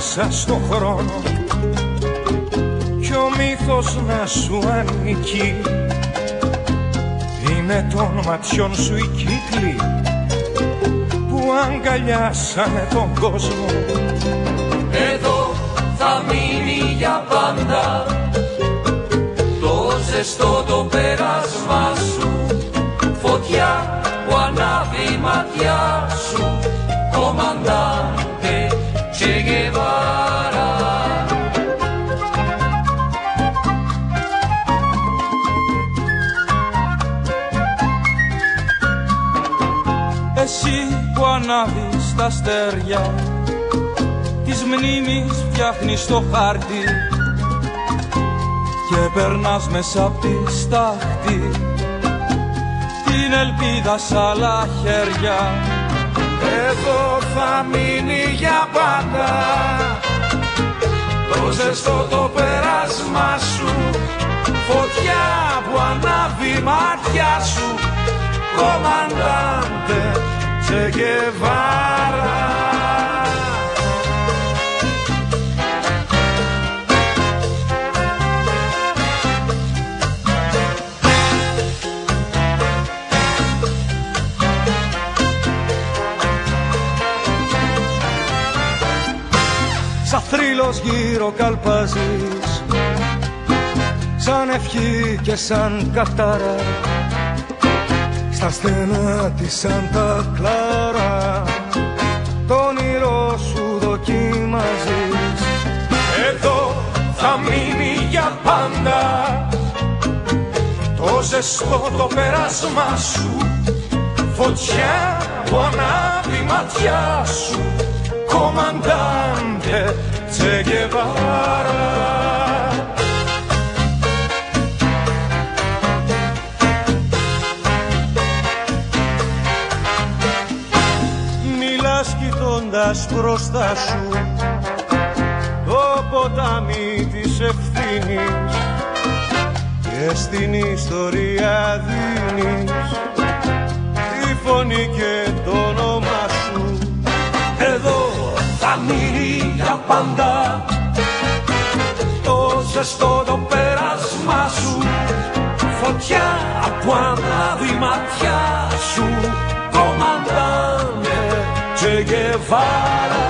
μέσα στο χρόνο κι ο μύθος να σου ανήκει. Είναι των ματιών σου οι κύκλοι που αγκαλιάσανε τον κόσμο. Εδώ θα μείνει για πάντα το ζεστό το πέρασμα σου, φωτιά που ανάβει η ματιά σου, κομμαντάντε Che Guevara. Εσύ που ανάβεις τα αστέρια της μνήμης, φτιάχνεις το χάρτη και περνάς μέσα απ' τη στάχτη την ελπίδα σ' άλλα χέρια. Εδώ θα μείνει για πάντα το ζεστό το πέρασμα σου, φωτιά που ανάβει η μάτια σου, κομμαντάντε Che Guevara. Σαν θρύλος γύρω καλπάζεις, σαν ευχή και σαν κατάρα, στα στενά της Σάντα Κλάρα το όνειρό σου δοκιμάζεις. Εδώ θα μείνει για πάντα το ζεστό το πέρασμα σου, φωτιά που ανάβει η ματιά σου, κομμαντάντε Che Guevara. Μιλάς κοιτώντας μπροστά σου το ποτάμι της ευθύνης και στην ιστορία δίνεις τη φωνή και το όνομα σου. Εδώ θα μείνει για πάντα το ζεστό το πέρασμα σου, φωτιά που ανάβει η ματιά σου, κομμαντάντε Che Guevara.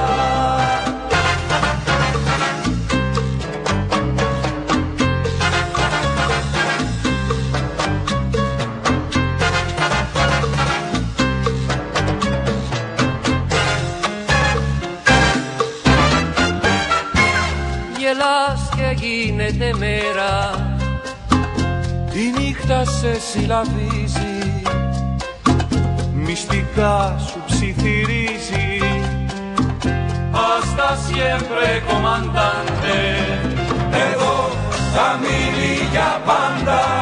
Γελάς και γίνεται μέρα, Η νύχτα σε συλλαβίζει, μυστικά σου ψιθυρίζει. hasta siempre comandante. Εδώ θα μείνει για πάντα